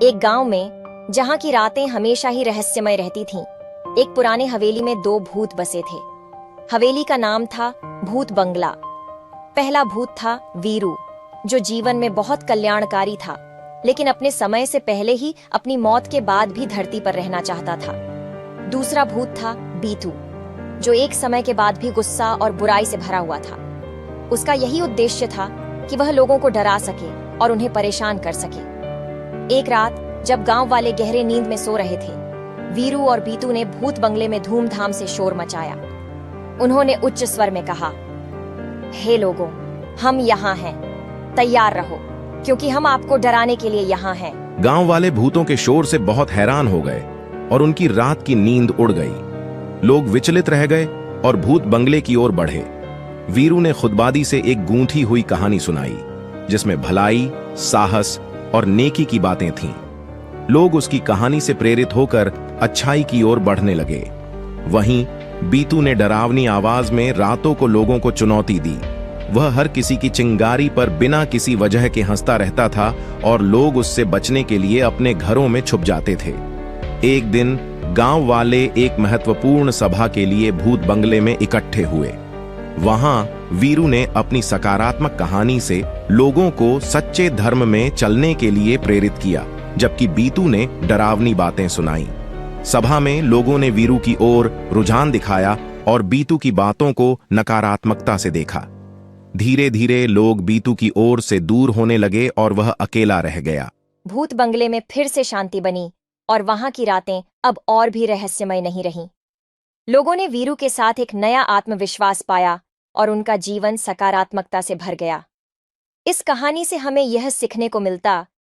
एक गांव में, जहां की रातें हमेशा ही रहस्यमय रहती थीं, एक पुराने हवेली में दो भूत बसे थे। हवेली का नाम था भूत बंगला। पहला भूत था वीरू, जो जीवन में बहुत कल्याणकारी था, लेकिन अपने समय से पहले ही अपनी मौत के बाद भी धरती पर रहना चाहता था। दूसरा भूत था बीतू, जो एक समय के बाद भी गुस्सा और बुराई से भरा हुआ था। उसका यही उद्देश्य था कि वह लोगों को डरा सके और उन्हें परेशान कर सके। एक रात जब गांव वाले गहरे नींद में सो रहे थे, वीरू और बीतू ने भूत बंगले में धूमधाम से शोर मचाया। उन्होंने उच्च स्वर में कहा, हे लोगों, हम यहाँ हैं, तैयार रहो, क्योंकि हम आपको डराने के लिए यहाँ हैं। गांव वाले भूतों के शोर से बहुत हैरान हो गए और उनकी रात की नींद उड़ गई। लोग विचलित रह गए और भूत बंगले की ओर बढ़े। वीरू ने खुदबादी से एक गूंथी हुई कहानी सुनाई, जिसमें भलाई, साहस और नेकी की बातें थीं। लोग उसकी कहानी से प्रेरित होकर अच्छाई की ओर बढ़ने लगे। वहीं बीतू ने डरावनी आवाज में रातों को लोगों को चुनौती दी। वह हर किसी की चिंगारी पर बिना किसी वजह के हंसता रहता था और लोग उससे बचने के लिए अपने घरों में छुप जाते थे। एक दिन गांव वाले एक महत्वपूर्ण सभा के लिए भूत बंगले में इकट्ठे हुए। वहां वीरू ने अपनी सकारात्मक कहानी से लोगों को सच्चे धर्म में चलने के लिए प्रेरित किया, जबकि बीतू ने डरावनी बातें सुनाई। सभा में लोगों ने वीरू की ओर रुझान दिखाया और बीतू की बातों को नकारात्मकता से देखा। धीरे धीरे लोग बीतू की ओर से दूर होने लगे और वह अकेला रह गया। भूत बंगले में फिर से शांति बनी और वहां की रातें अब और भी रहस्यमय नहीं रहीं। लोगों ने वीरू के साथ एक नया आत्मविश्वास पाया और उनका जीवन सकारात्मकता से भर गया। इस कहानी से हमें यह सीखने को मिलता